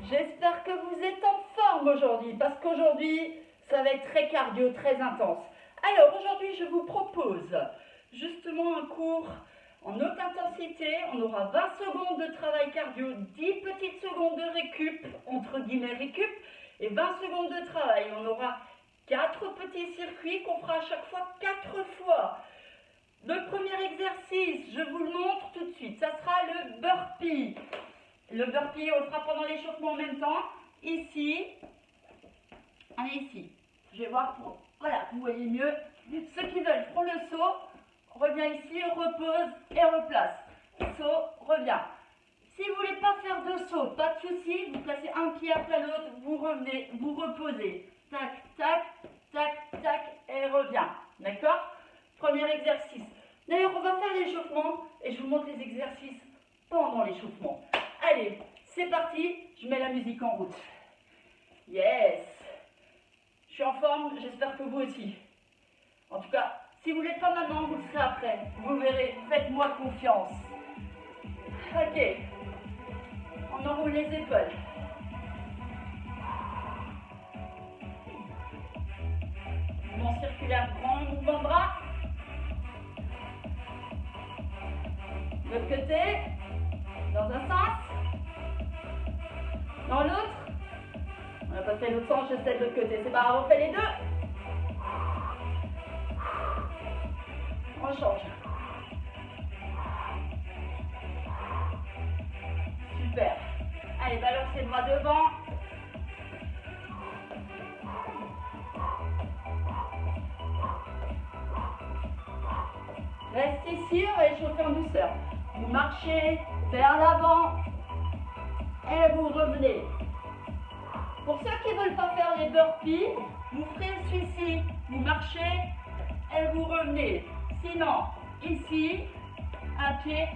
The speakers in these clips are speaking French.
J'espère que vous êtes en forme aujourd'hui, parce qu'aujourd'hui, ça va être très cardio, très intense. Alors, aujourd'hui, je vous propose justement un cours en haute intensité. On aura 20 secondes de travail cardio, 10 petites secondes de récup, entre guillemets récup, et 20 secondes de travail. On aura 4 petits circuits qu'on fera à chaque fois 4 fois. Le premier exercice, je vous le montre tout de suite, ça sera le burpee. Le burpee, on le fera pendant l'échauffement en même temps. Ici, allez ici. Je vais voir pour, voilà, vous voyez mieux. Ceux qui veulent font le saut, revient ici, repose et replace. Saut, revient. Si vous ne voulez pas faire de saut, pas de souci, vous placez un pied après l'autre, vous revenez, vous reposez. Tac, tac, tac, tac, et revient. D'accord? Premier exercice. D'ailleurs, on va faire l'échauffement et je vous montre les exercices pendant l'échauffement. Allez, c'est parti, je mets la musique en route. Yes! Je suis en forme, j'espère que vous aussi. En tout cas, si vous ne l'êtes pas maintenant, vous le serez après. Vous verrez, faites-moi confiance. Ok, on enroule les épaules. Mouvement circulaire, grand mouvement de bras. De l'autre côté, dans un sens. Dans l'autre. On n'a pas fait l'autre sens, je sais de l'autre côté. C'est pas grave, on fait les deux. On change. Super. Allez, balancez le bras devant. Restez ici, on va échauffer en douceur. Vous marchez vers l'avant et vous revenez. Pour ceux qui ne veulent pas faire les burpees, vous ferez celui-ci. Vous marchez et vous revenez. Sinon, ici, un pied,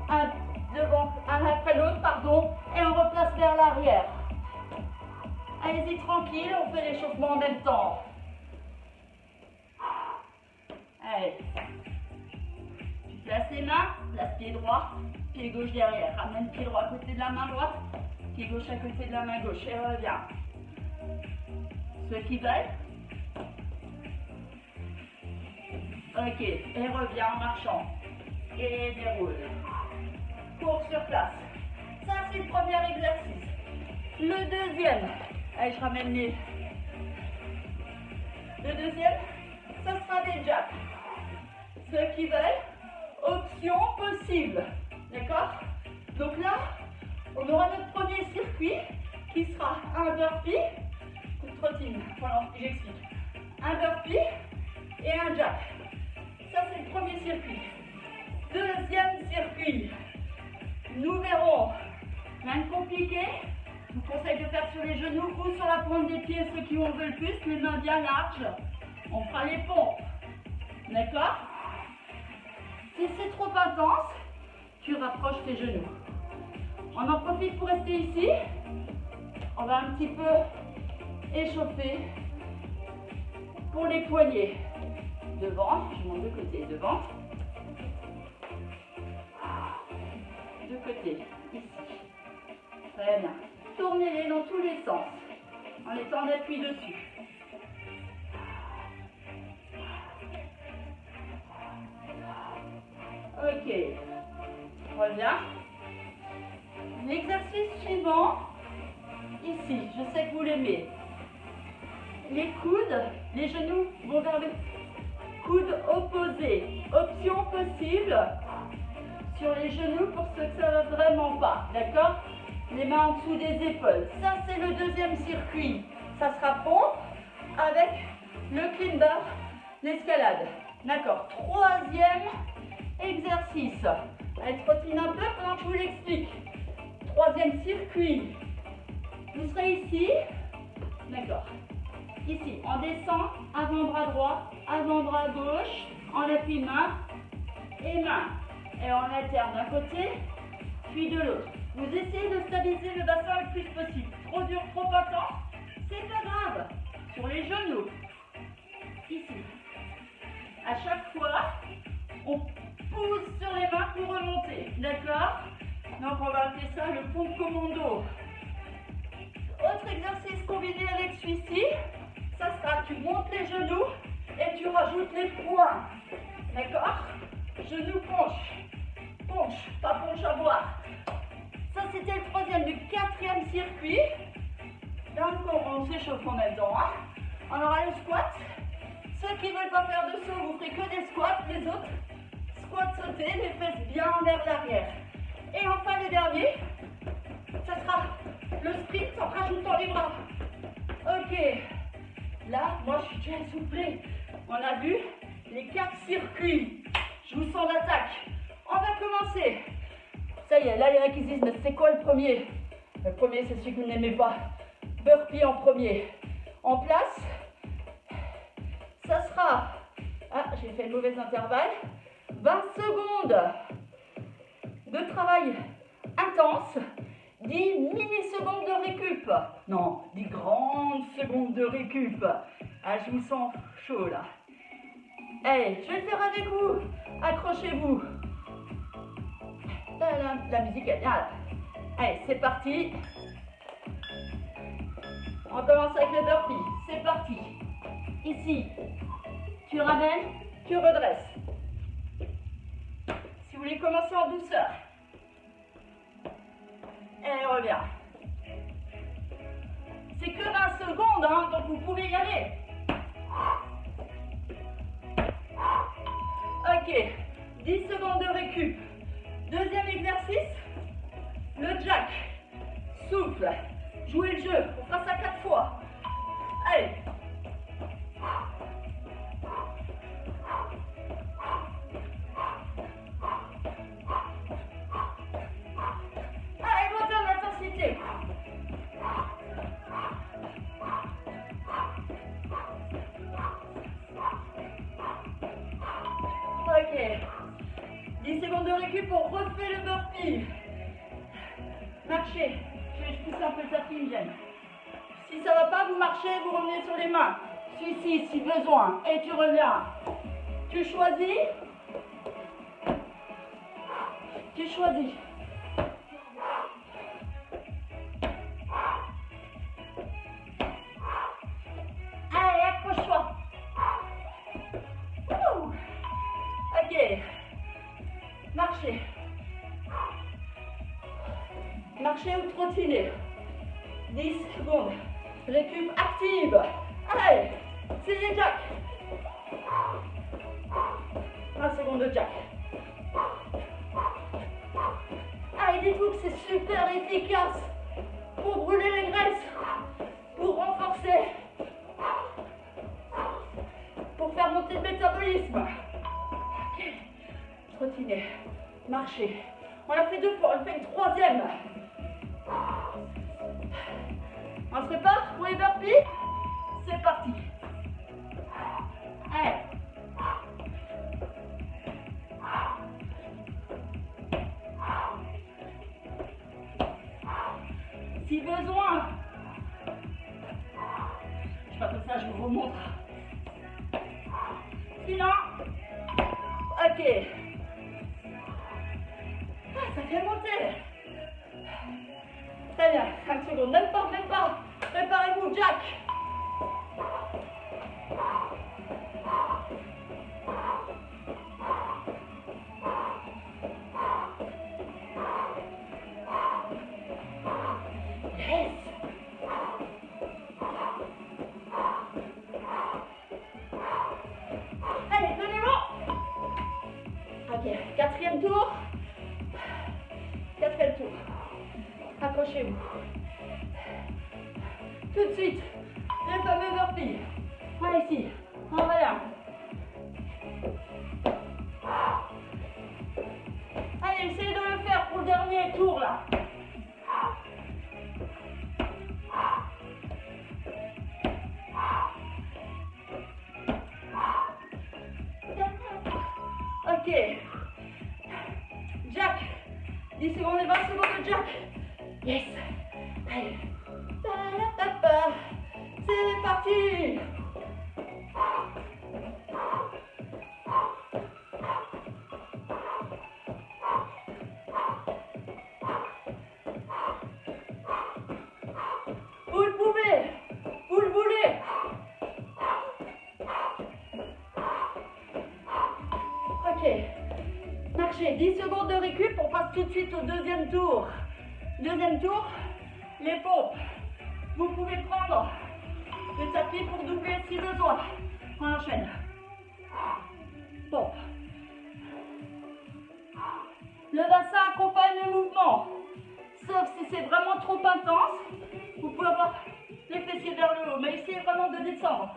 un devant, un après l'autre, pardon, et on replace vers l'arrière. Allez-y tranquille, on fait l'échauffement en même temps. Allez. Tu places les mains, place pied droit, pied gauche derrière. Ramène pied droit à côté de la main droite, pied gauche à côté de la main gauche. Et reviens. Ceux qui veulent. Ok, et reviens en marchant. Et déroule. Cours sur place. Ça, c'est le premier exercice. Le deuxième. Allez, je ramène les. Le deuxième, ça sera des jacks. Ceux qui veulent, option possible. D'accord? Donc là, on aura notre premier circuit qui sera un burpee. Toute routine, voilà, j'explique. Un burpee et un jack. Ça, c'est le premier circuit. Deuxième circuit. Nous verrons. Rien de compliqué. Je vous conseille de faire sur les genoux ou sur la pointe des pieds, ceux qui en veulent plus, les mains bien larges. On fera les pompes. D'accord? Si c'est trop intense, tu rapproches tes genoux. On en profite pour rester ici. On va un petit peu échauffer pour les poignets. Devant, je monte de côté, devant. De côté, ici. Très bien. Tournez-les dans tous les sens, en étant d'appui dessus. Ok. Reviens. L'exercice suivant, ici, je sais que vous l'aimez. Les coudes, les genoux vont vers le coude opposé. Option possible sur les genoux pour ceux que ça ne va vraiment pas. D'accord? Les mains en dessous des épaules. Ça, c'est le deuxième circuit. Ça sera pompe avec le clean bar, l'escalade. D'accord? Troisième exercice. Allez, trottine un peu pendant que je vous l'explique. Troisième circuit. Vous serez ici. D'accord. Ici, on descend, avant-bras droit, avant-bras gauche, en appui main et main. Et on alterne d'un côté, puis de l'autre. Vous essayez de stabiliser le bassin le plus possible. Trop dur, trop intense, c'est pas grave. Sur les genoux. Ici. À chaque fois, on pousse sur les mains pour remonter. D'accord? Donc on va appeler ça le pompe commando. Autre exercice combiné avec celui-ci, ça sera tu montes les genoux et tu rajoutes les poings. D'accord? Genoux penche. Penche, pas penche à boire. Ça c'était le troisième. Le quatrième circuit. Là on s'échauffe en même temps. Hein. On aura le squat. Ceux qui ne veulent pas faire de saut, vous ferez que des squats. Les autres, squat sauter, les fesses bien vers l'arrière. Et enfin le dernier, ça sera le sprint en rajoutant les bras. Ok. Là, moi je suis déjà essoufflée. On a vu les 4 circuits. Je vous sens d'attaque. On va commencer. Ça y est, là les réquisites, mais c'est quoi le premier? Le premier, c'est celui que vous n'aimez pas. Burpee en premier. En place, ça sera... Ah, j'ai fait le mauvais intervalle. 20 secondes de travail intense. 10 millisecondes de récup. Non, 10 grandes secondes de récup. Ah, je vous sens chaud là. Allez, je vais le faire avec vous. Accrochez-vous. La musique est bien là. Allez, c'est parti. On commence avec le burpee. C'est parti. Ici, tu ramènes, tu redresses. Si vous voulez commencer en douceur. Et reviens. C'est que 20 secondes, hein, donc vous pouvez y aller. Ok, 10 secondes de récup. Deuxième exercice, le jack. Souffle. Jouez le jeu. On fera ça 4 fois. Allez. Allez, montez en intensité. Ok. 10 secondes de récup, on refait le burpee. Marchez. Je pousse un peu, ça qui me gêne. Si ça ne va pas, vous marchez, vous revenez sur les mains. Celui-ci, si besoin. Et tu reviens. Tu choisis. Tu choisis. Allez, accroche-toi. Ok. Marchez. Marchez ou trottiner. 10 secondes. Récup active. Allez, c'est les jack. 20 secondes de jack. Allez, dites-vous que c'est super efficace pour brûler les graisses, pour renforcer, pour faire monter le métabolisme. Ok. Trottiner, marcher. On l'a fait 2 fois, on fait une troisième. On se prépare pour les burpees? C'est parti. Allez. Si besoin, je fais comme ça, je vous remontre. Sinon, ok. Ah, ça fait monter. Très bien, 5 secondes, même pas. Préparez-vous, jack. Yes. Allez, donnez-moi. Ok, quatrième tour. Accrochez-vous. Tout de suite, le fameux burpee. Voilà ici, en voilà. Allez, essayez de le faire pour le dernier tour là. Ok. Jack. 10 secondes et 20 secondes de jack. Yes. Allez. C'est parti. Vous le Marchez, 10 secondes de récup, on passe tout de suite au deuxième tour. Deuxième tour, les pompes. Vous pouvez prendre le tapis pour doubler si besoin. On enchaîne. Pompe. Le bassin accompagne le mouvement. Sauf si c'est vraiment trop intense, vous pouvez avoir les fessiers vers le haut. Mais essayez vraiment de descendre.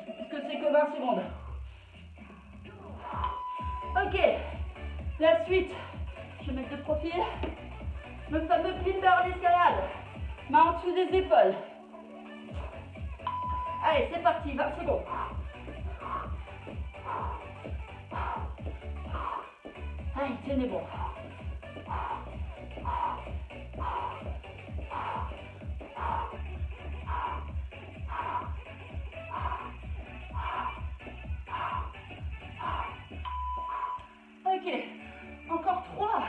Parce que c'est que 20 secondes. Ok. La suite. Je vais mettre de profil. Le fameux climber à l'escalade. Main en dessous des épaules. Allez, c'est parti. 20 secondes. Allez, tenez bon. Ok, encore 3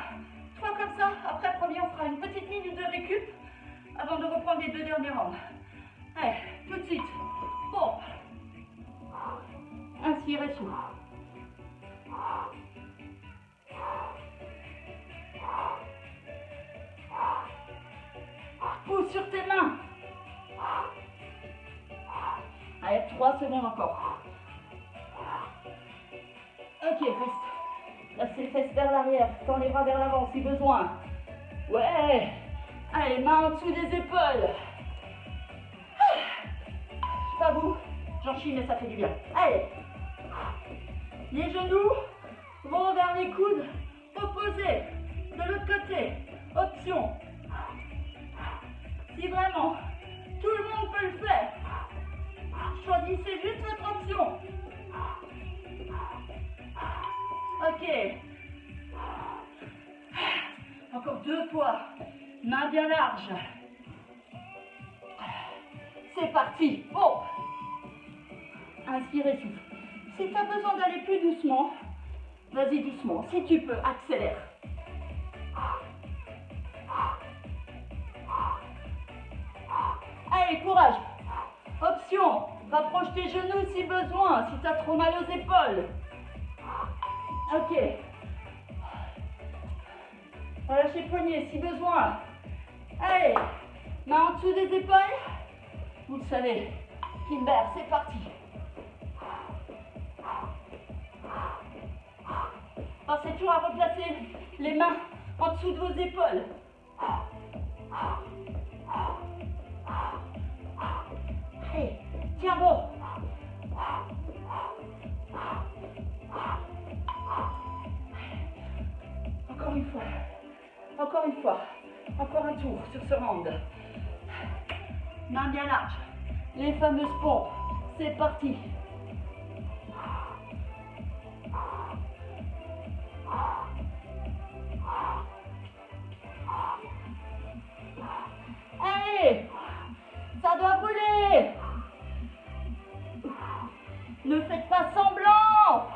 comme ça. Après, premier, on fera une petite minute de récup avant de reprendre les 2 derniers rounds. Allez, tout de suite. Pompe. Inspirez, souffle. Pousse sur tes mains. Allez, 3 secondes encore. Ok, reste. Laissez les fesses vers l'arrière, tends les bras vers l'avant si besoin. Ouais. Allez, main en dessous des épaules. Je sais pas vous, j'en chie mais ça fait du bien. Allez. Les genoux vont vers les coudes opposés. De l'autre côté, option. Si vraiment tout le monde peut le faire, choisissez juste votre option. Ok. Encore 2 fois. Main bien large. C'est parti. Bon. Inspirez, souffle. Si tu as besoin d'aller plus doucement, vas-y doucement. Si tu peux, accélère. Allez, courage. Option. Rapproche tes genoux si besoin, si tu as trop mal aux épaules. Ok. Relâchez le poignet si besoin. Allez. Main en dessous des épaules. Vous le savez. Kimber, c'est parti. Pensez toujours à replacer les mains en dessous de vos épaules. Allez, tiens bon. Encore une fois. Encore une fois. Encore un tour sur ce round. Main bien large. Les fameuses pompes. C'est parti. Allez, ça doit brûler. Ne faites pas semblant.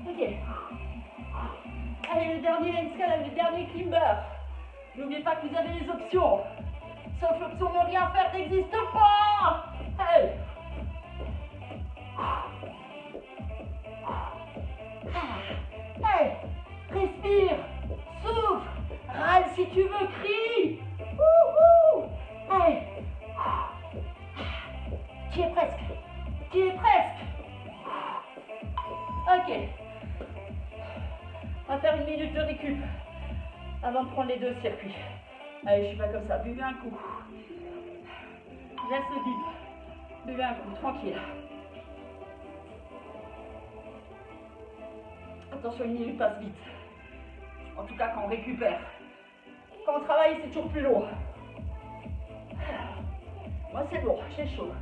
Ok. Allez, le dernier escalade, le dernier climber. N'oubliez pas que vous avez les options. Sauf l'option de rien faire n'existe pas. Allez. Allez, respire, souffle, râle si tu veux, crie. Allez. Tu es presque. Tu es presque. Ok. On va faire une minute de récup avant de prendre les 2 circuits. Allez, je suis pas comme ça. Buvez un coup. Laisse le bip. Buvez un coup, tranquille. Attention, une minute passe vite. En tout cas, quand on récupère. Quand on travaille, c'est toujours plus lourd. Moi, c'est lourd, j'ai chaud.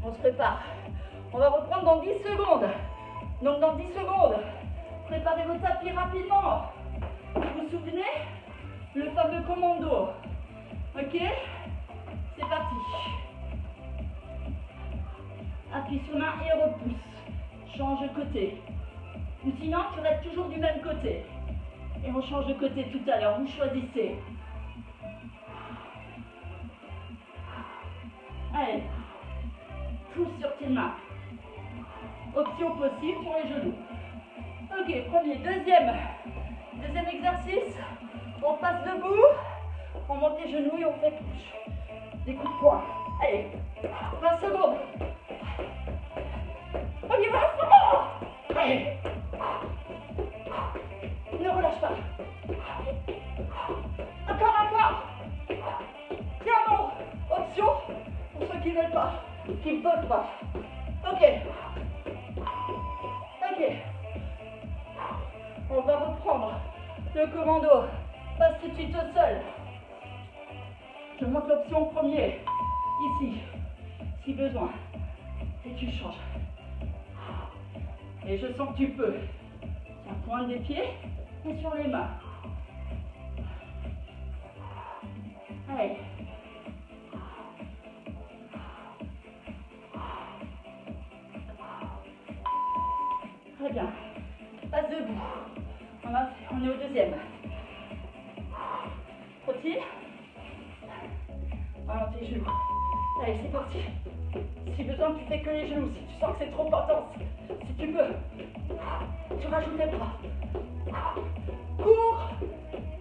On se prépare. On va reprendre dans 10 secondes. Donc, dans 10 secondes, préparez vos tapis rapidement. Vous vous souvenez? Le fameux commando. Ok? C'est parti. Appuie sur main et repousse. Change de côté. Ou sinon, tu restes toujours du même côté. Et on change de côté tout à l'heure. Vous choisissez. Allez. Pousse sur tes mains. option possible pour les genoux. Ok, premier, deuxième exercice. On passe debout, on monte les genoux et on fait des coups de poing. Allez, 20 secondes. On y va à fond. Allez. Ne relâche pas. Encore. Tiens, bon. Option pour ceux qui ne veulent pas, qui ne peuvent pas. Ok. On va reprendre le commando. Passe tout de suite au sol. Je monte l'option premier. Ici, si besoin. Et tu changes. Et je sens que tu peux. Tiens, pointe des pieds et sur les mains. Allez. Très bien. Passe debout. On est au deuxième. Trottine. Alors tes genoux. Allez, c'est parti. Si besoin, tu fais que les genoux. Si tu sens que c'est trop intense, si tu peux, tu rajoutes les bras. Cours,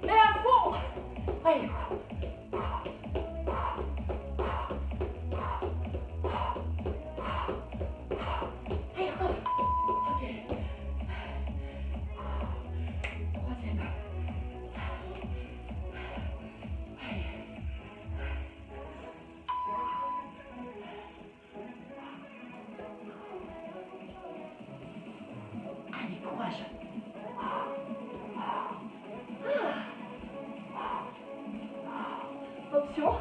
mais à fond. Allez. Allez, encore. Ok. Troisième. Allez, courage. Option.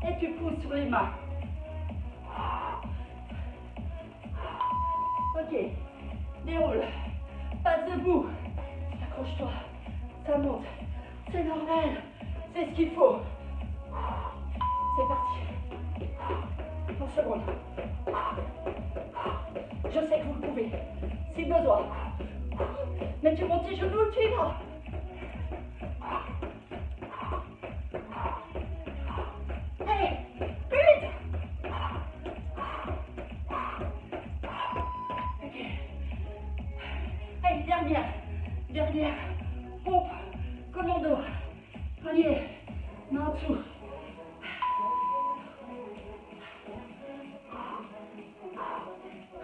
Et tu pousses sur les mains. Ok. Déroule. Passe debout. Accroche-toi. Ça monte. C'est normal. C'est ce qu'il faut. C'est parti. 30 secondes. Je sais que vous le pouvez. Si besoin. Mais tu montes tes genoux, tu y vas. Allez, plus vite. Ok. Allez, dernière. Pompe, commando. On y est. Main en dessous.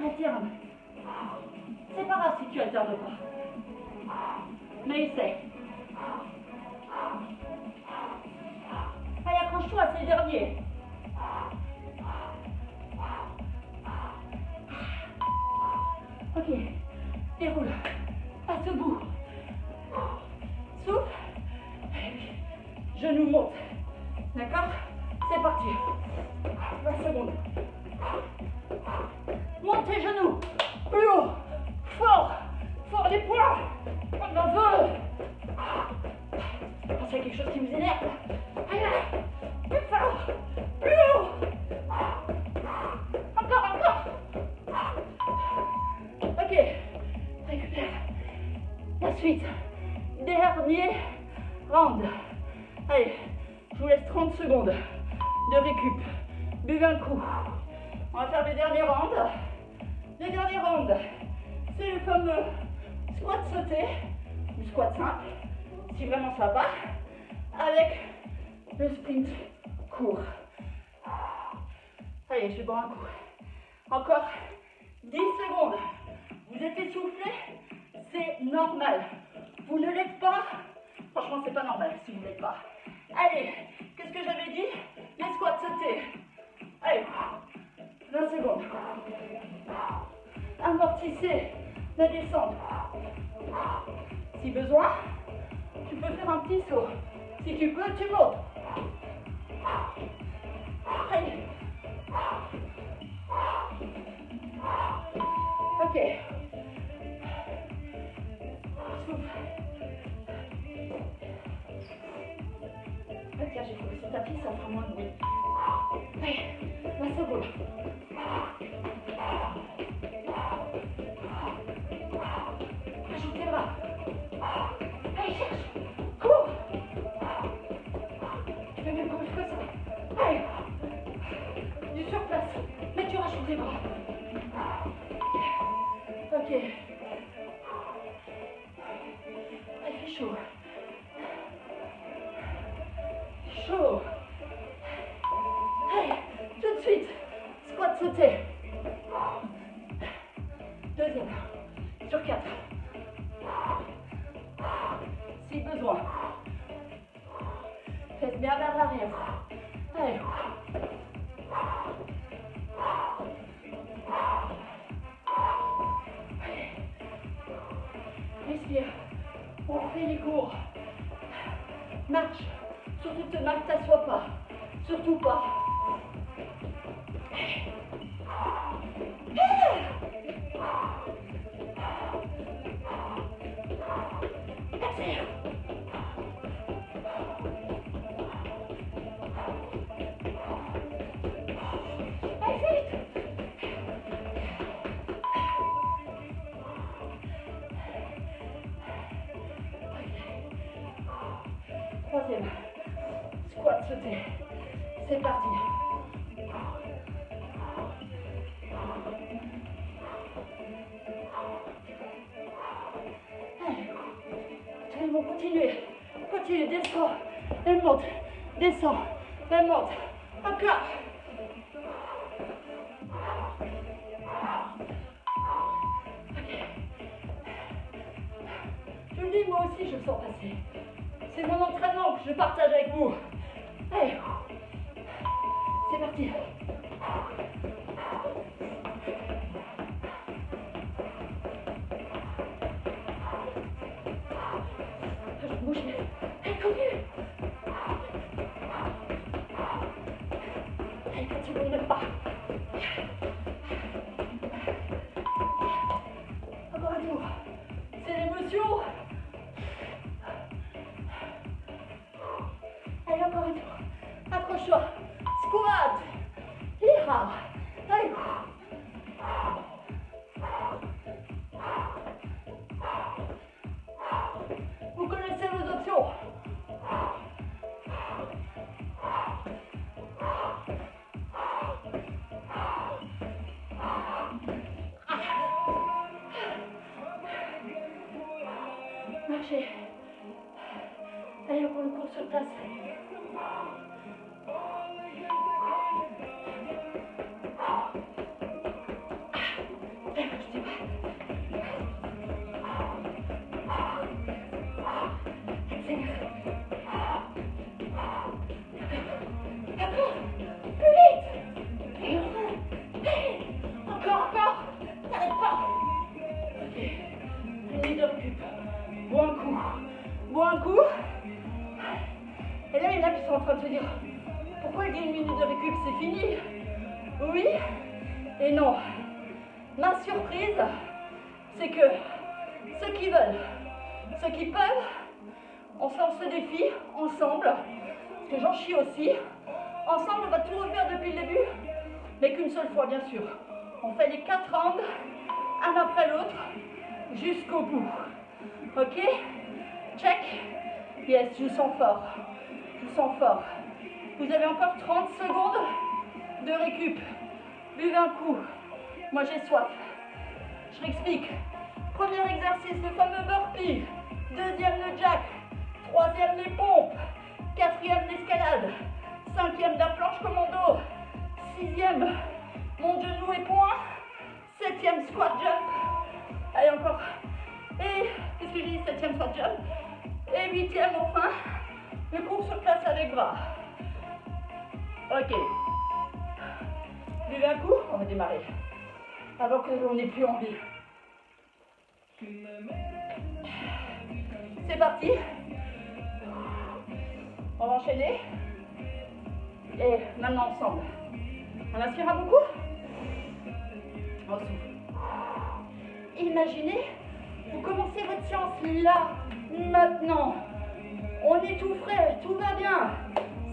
Alterne. C'est pas grave si tu alternes pas. Mais essaie. Allez, accroche-toi, c'est le dernier. Ok, déroule. Passe debout. Souffle. Genoux montent. D'accord? C'est parti. 20 secondes. Monte tes genoux. Plus haut. Fort. Fort les poings. On en veut. Pensez à quelque chose qui vous énerve. Allez. Plus fort. Plus haut. Encore. Ok. Récupère. La suite. Dernier round. Allez. Je vous laisse 30 secondes de récup. Buvez un coup. On va faire le dernier round. Le dernier round, c'est le fameux squat sauté, ou squat simple, si vraiment ça va, avec le sprint court. Allez, je vais boire un coup. Encore 10 secondes. Vous êtes essoufflé, c'est normal. Vous ne l'êtes pas, franchement c'est pas normal si vous ne l'êtes pas. Allez, qu'est-ce que j'avais dit? Les squats sautés. Allez, 20 secondes. Amortissez la descente. Si besoin, tu peux faire un petit saut. Si tu peux, tu montes. Allez. Ok. Souffle. Tiens, j'ai trouvé ce tapis, ça fera moins de bruit. Allez, 20 secondes. Ajoute tes bras. Allez, cherche. Cours. Tu peux même courir que ça. Allez. Du surplace. Mais tu rajoutes tes bras. Ok. Il fait chaud. Chaud. Allez, tout de suite. Squat sauté. Deuxième. Sur 4. Si besoin. Faites bien vers l'arrière. Allez. Respire. On fait les cours. Marche. Surtout te marche, t'assois pas. Surtout pas. Accélère. Allez, vite. Troisième. Squat sauté. C'est parti. Allez. Tout le monde continue. Continue, descends. Elle monte. Descends. Elle monte. Encore. Je le dis, moi aussi, je le sens passer. C'est mon entraînement que je partage avec vous. Allez. C'est parti. Je vais bouger. Allez, continue. Allez, continue, ne pas. Encore un tour. C'est l'émotion. Allez, encore un tour. Accroche-toi. Squat. Ira. Allez. Vous connaissez vos options. Marchez. Allez, on prend le cours sur place. Un coup. Et là, il y en a qui sont en train de se dire pourquoi il y a une minute de récup, c'est fini? Oui et non. Ma surprise, c'est que ceux qui veulent, ceux qui peuvent, on se lance ce défi ensemble, parce que j'en chie aussi. Ensemble, on va tout refaire depuis le début, mais qu'une seule fois, bien sûr. On fait les 4 rounds, un après l'autre, jusqu'au bout. Ok? Check. Yes, je vous sens fort. Je vous sens fort. Vous avez encore 30 secondes de récup. Buvez un coup. Moi, j'ai soif. Je réexplique. Premier exercice, le fameux burpee. Deuxième, le jack. Troisième, les pompes. Quatrième, l'escalade. Cinquième, la planche commando. Sixième, mon genou et poing. Septième, squat jump. Allez, encore. Et, qu'est-ce que j'ai dit? Septième, squat jump. Et huitième, enfin, le cours sur place avec bras. Ok. Buvez un coup, on va démarrer. Avant qu'on n'ait plus envie. C'est parti. On va enchaîner. Et maintenant ensemble. On inspire à beaucoup. On souffle. Imaginez, vous commencez votre séance là. Maintenant, on est tout frais, tout va bien.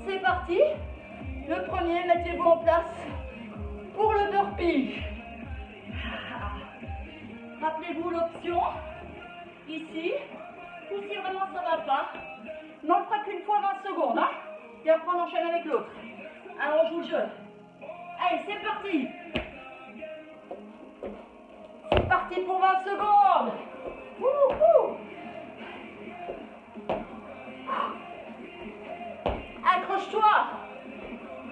C'est parti. Le premier, mettez-vous en place pour le burpee. Rappelez-vous l'option, ici, ou si vraiment ça ne va pas, on ne le fera qu'une fois 20 secondes. Hein, et après on enchaîne avec l'autre. Alors on joue le jeu. Allez, c'est parti. parti pour 20 secondes. Wouhou. Accroche-toi.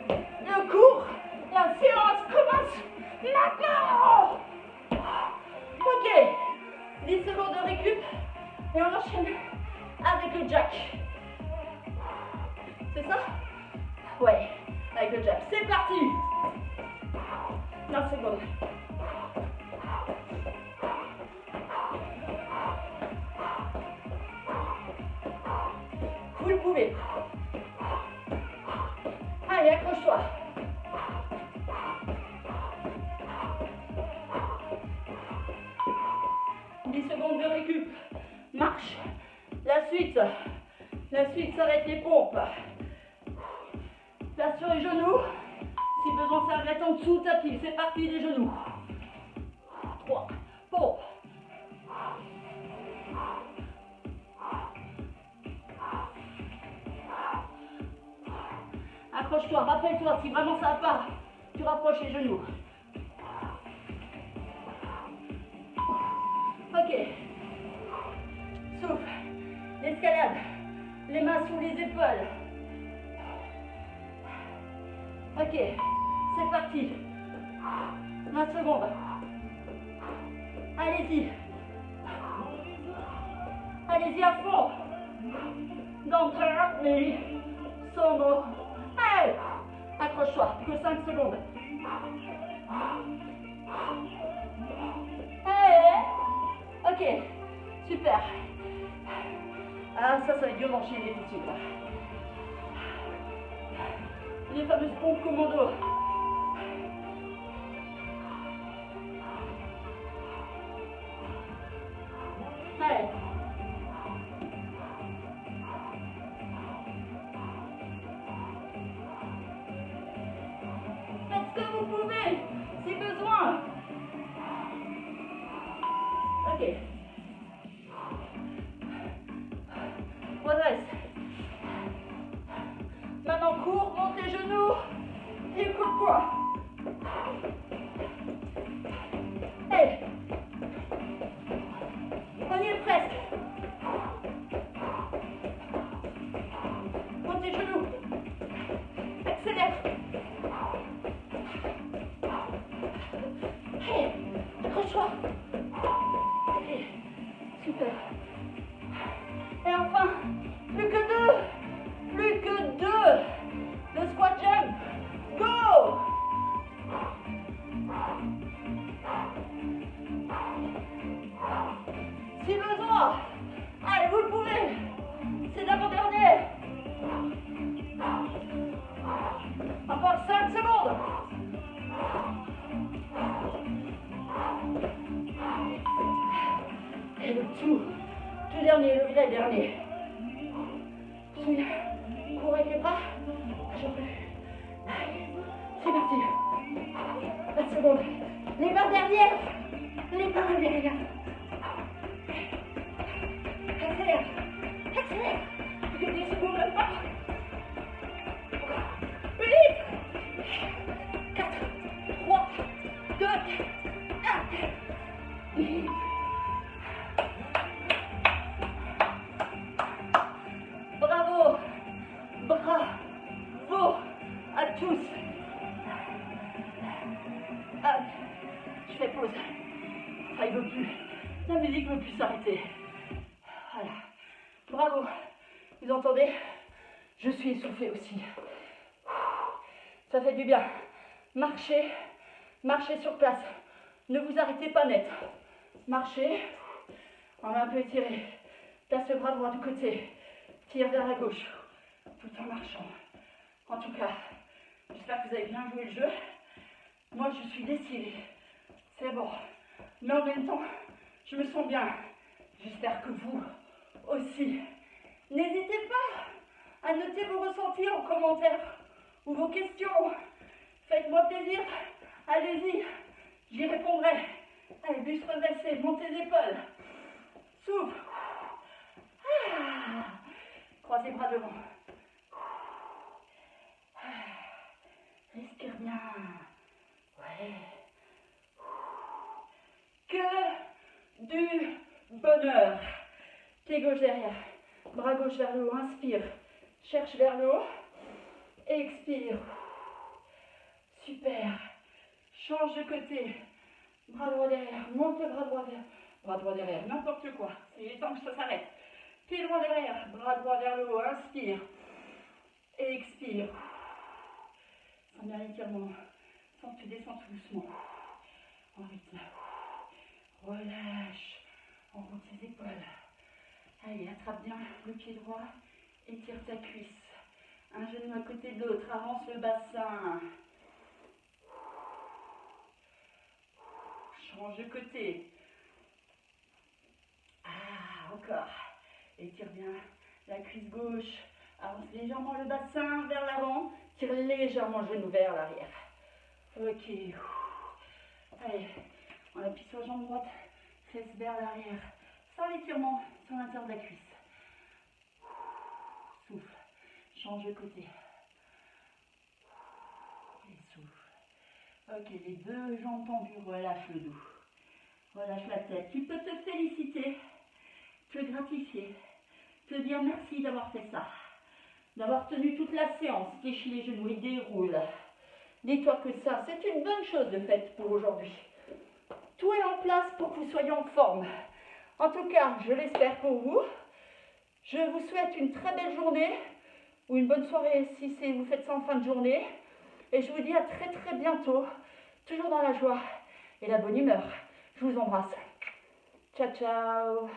Le cours, la séance commence maintenant. Ok, 10 secondes de récup et on enchaîne avec le jack. C'est ça? Ouais, avec le jack. C'est parti. 20 secondes. Vous le pouvez. Allez, accroche-toi. Secondes de récup. Marche. La suite, ça va être les pompes. Place sur les genoux. Si besoin, ça va être en dessous tapis. C'est parti, les genoux. 3. Pompes. Accroche-toi, rappelle-toi, si vraiment ça va pas, tu rapproches les genoux. Ok. Souffle. L'escalade. Les mains sous les épaules. Ok. C'est parti. 20 secondes. Allez-y. Allez-y à fond. Don't hurt me. Solo. Hey. Accroche-toi. Que 5 secondes. Hey. Ok. Super. Ah, ça va être dur d'enchaîner tout de suite. Les fameuses pompes commando. Allez. Faites ce que vous pouvez, si besoin. Ok. Redresse. Maintenant cours, monte les genoux. Et coup de poing. Hey. On y est presque. Monte les genoux. Accélère. Hey. Accroche-toi. Ok. Super. Et enfin, plus que 2. Plus que 2. Le squat jump. Go. Si besoin. Allez, vous le pouvez. C'est l'avant-dernier. Encore 5 secondes. Et le tout dernier, le vrai dernier. Souviens, cours avec les bras. J'en peux plus. C'est parti. 20 secondes. Les barres derrière. Les barres derrière. Accélère. Accélère. Plus que 10 secondes même pas. 8. 4. 3. 2. 1. Bravo. Bravo à tous. Ah, je fais pause. Ça, il veut plus. La musique ne veut plus s'arrêter. Voilà. Bravo. Vous entendez? Je suis essoufflée aussi. Ça fait du bien. Marchez. Marchez sur place. Ne vous arrêtez pas net. Marchez. On va un peu étirer. Place le bras droit du côté. Tire vers la gauche. Tout en marchant. En tout cas, j'espère que vous avez bien joué le jeu. Moi, je suis décidée. C'est bon. Mais en même temps, je me sens bien. J'espère que vous aussi. N'hésitez pas à noter vos ressentis en commentaire ou vos questions. Faites-moi plaisir. Allez-y. J'y répondrai. Allez, buste redressé. Montez les épaules. Souffle. Ah. Croisez les bras devant. Respire bien. Ouais. Que du bonheur. Pied gauche derrière, bras gauche vers le haut, inspire, cherche vers le haut, expire. Super. Change de côté, bras droit derrière, monte le bras droit derrière, n'importe quoi, c'est temps que ça s'arrête. Pied droit derrière, bras droit vers le haut, inspire, expire. Sens bien l'étirement, sens que tu descends tout doucement, en rythme. Relâche, enroule tes épaules. Allez, attrape bien le pied droit, étire ta cuisse. Un genou à côté de l'autre, avance le bassin. Change de côté. Ah, encore. Étire bien la cuisse gauche. Avance légèrement le bassin vers l'avant. Tire légèrement le genou vers l'arrière. Ok. Allez, on appuie sur la jambe droite. Fesse vers l'arrière. Sans l'étirement, sur l'intérieur de la cuisse. Souffle. Change de côté. Et souffle. Ok, les deux jambes tendues. Relâche le dos. Relâche la tête. Tu peux te féliciter, te gratifier, te dire merci d'avoir fait ça, d'avoir tenu toute la séance. Fléchis les genoux et déroule. Dis-toi que ça, c'est une bonne chose de fait pour aujourd'hui. Tout est en place pour que vous soyez en forme. En tout cas, je l'espère pour vous. Je vous souhaite une très belle journée ou une bonne soirée si vous faites ça en fin de journée. Et je vous dis à très très bientôt, toujours dans la joie et la bonne humeur. Je vous embrasse. Ciao, ciao.